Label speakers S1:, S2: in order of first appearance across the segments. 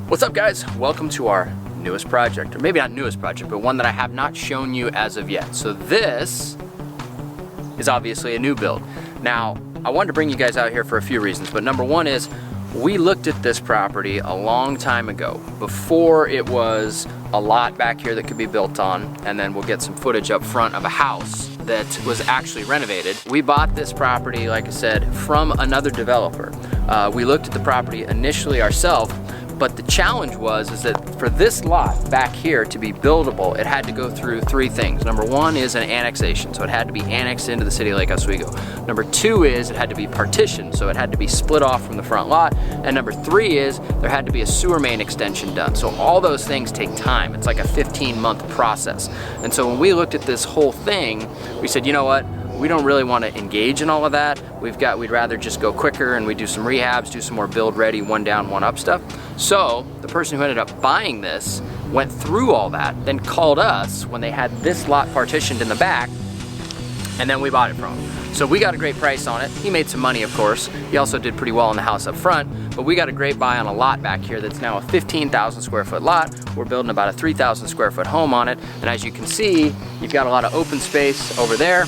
S1: What's up, guys? Welcome to our newest project, or maybe not newest project, but one that I have not shown you as of yet. So this is obviously a new build. Now, I wanted to bring you guys out here for a few reasons, but number one is we looked at this property a long time ago, before it was a lot back here that could be built on, and then we'll get some footage up front of a house that was actually renovated. We bought this property, like I said, from another developer. We looked at the property initially ourselves, but the challenge is that for this lot back here to be buildable, it had to go through three things. Number one is an annexation, so it had to be annexed into the city of Lake Oswego. Number two is it had to be partitioned, so it had to be split off from the front lot. And number three is there had to be a sewer main extension done. So all those things take time. It's like a 15-month process. And so when we looked at this whole thing, we said, you know what? We don't really want to engage in all of that. We'd rather just go quicker and we do some rehabs, do some more build ready, one down, one up stuff. So the person who ended up buying this went through all that, then called us when they had this lot partitioned in the back, and then we bought it from him. So we got a great price on it. He made some money, of course. He also did pretty well in the house up front, but we got a great buy on a lot back here that's now a 15,000 square foot lot. We're building about a 3,000 square foot home on it. And as you can see, you've got a lot of open space over there.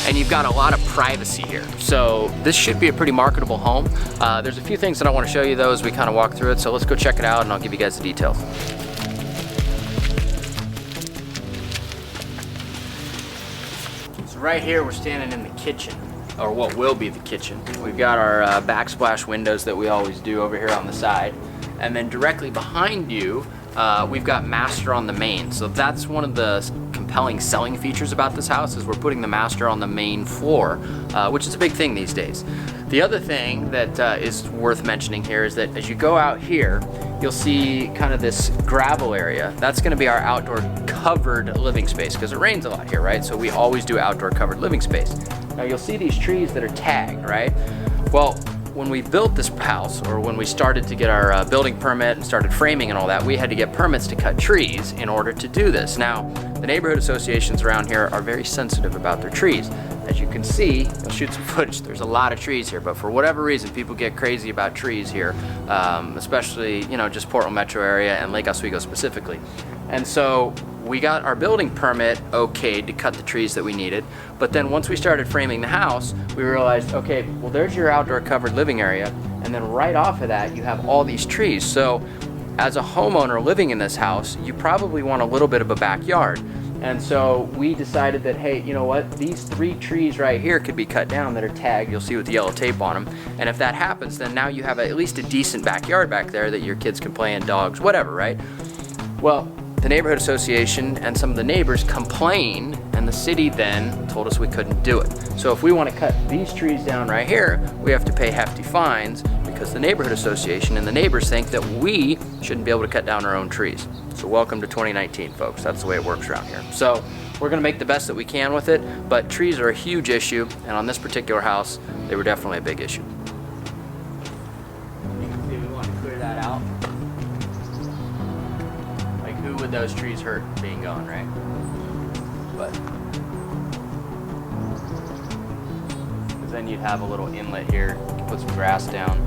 S1: And you've got a lot of privacy here. So this should be a pretty marketable home. There's a few things that I want to show you though as we kind of walk through it. So let's go check it out and I'll give you guys the details. So right here we're standing in the kitchen, or what will be the kitchen. We've got our backsplash windows that we always do over here on the side. And then directly behind you, we've got master on the main. So that's one of the compelling selling features about this house, is we're putting the master on the main floor, which is a big thing these days. The other thing that is worth mentioning here is that as you go out here, you'll see kind of this gravel area. That's going to be our outdoor covered living space, because it rains a lot here, right? So we always do outdoor covered living space. Now you'll see these trees that are tagged, right? Well, when we built this house, or when we started to get our building permit and started framing and all that, we had to get permits to cut trees in order to do this. Now, the neighborhood associations around here are very sensitive about their trees. As you can see, I'll shoot some footage, there's a lot of trees here, but for whatever reason, people get crazy about trees here, especially, you know, just Portland metro area and Lake Oswego specifically. And so we got our building permit okayed to cut the trees that we needed, but then once we started framing the house, we realized, okay, well there's your outdoor covered living area, and then right off of that you have all these trees. So as a homeowner living in this house, you probably want a little bit of a backyard. And so we decided that, hey, you know what, these three trees right here could be cut down that are tagged, you'll see with the yellow tape on them. And if that happens, then now you have at least a decent backyard back there that your kids can play in, dogs, whatever, right? Well, the neighborhood association and some of the neighbors complained, and the city then told us we couldn't do it. So if we want to cut these trees down right here, we have to pay hefty fines, because the neighborhood association and the neighbors think that we shouldn't be able to cut down our own trees. So welcome to 2019, folks. That's the way it works around here. So we're going to make the best that we can with it, but trees are a huge issue, and on this particular house, they were definitely a big issue. You can see we want to clear that out. Like, who would those trees hurt being gone, right? But because then you'd have a little inlet here, put some grass down.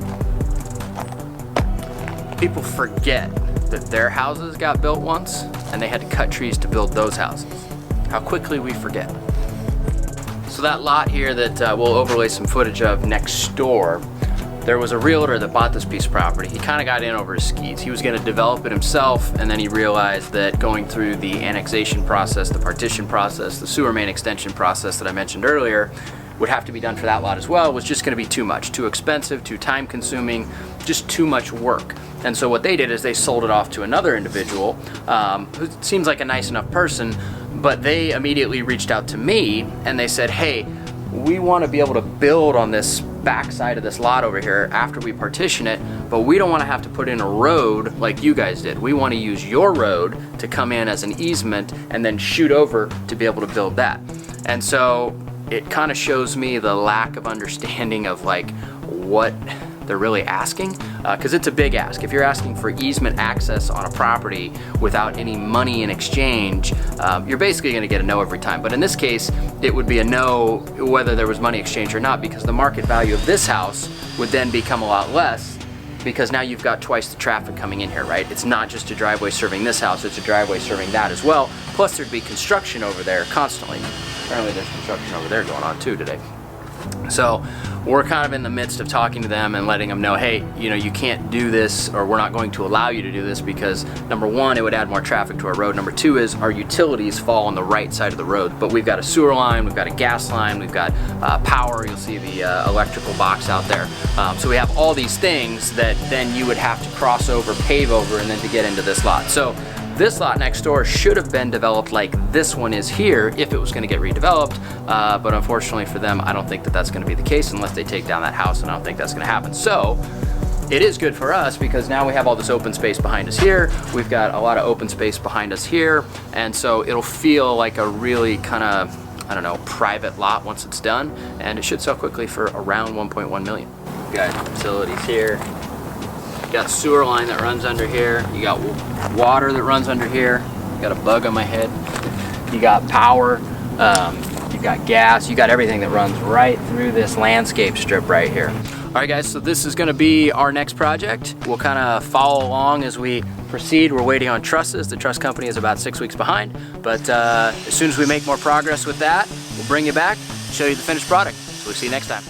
S1: People forget that their houses got built once and they had to cut trees to build those houses. How quickly we forget. So that lot here that we'll overlay some footage of next door, there was a realtor that bought this piece of property. He kind of got in over his skis. He was going to develop it himself, and then he realized that going through the annexation process, the partition process, the sewer main extension process that I mentioned earlier would have to be done for that lot as well, was just going to be too much, too expensive, too time consuming, just too much work. And so what they did is they sold it off to another individual who seems like a nice enough person, but they immediately reached out to me and they said, hey, we want to be able to build on this back side of this lot over here after we partition it, but we don't want to have to put in a road like you guys did. We want to use your road to come in as an easement and then shoot over to be able to build that. And so it kind of shows me the lack of understanding of like what they're really asking, because it's a big ask. If you're asking for easement access on a property without any money in exchange, you're basically going to get a no every time. But in this case, it would be a no whether there was money exchange or not, because the market value of this house would then become a lot less, because now you've got twice the traffic coming in here, right? It's not just a driveway serving this house, it's a driveway serving that as well. Plus there'd be construction over there constantly. Apparently there's construction over there going on too today. So we're kind of in the midst of talking to them and letting them know, hey, you know, you can't do this, or we're not going to allow you to do this, because number one, it would add more traffic to our road. Number two is our utilities fall on the right side of the road, but we've got a sewer line, we've got a gas line, we've got power. You'll see the electrical box out there. So we have all these things that then you would have to cross over, pave over, and then to get into this lot. So this lot next door should have been developed like this one is here if it was going to get redeveloped, but unfortunately for them, I don't think that that's going to be the case unless they take down that house, and I don't think that's going to happen. So it is good for us because now we have all this open space behind us here. We've got a lot of open space behind us here, and so it'll feel like a really kind of, I don't know, private lot once it's done, and it should sell quickly for around 1.1 million. We've got facilities here. You got a sewer line that runs under here. You got water that runs under here. You got a bug on my head. You got power. You got gas. You got everything that runs right through this landscape strip right here. All right, guys, so this is going to be our next project. We'll kind of follow along as we proceed. We're waiting on trusses. The truss company is about 6 weeks behind, but as soon as we make more progress with that, we'll bring you back, show you the finished product. So we'll see you next time.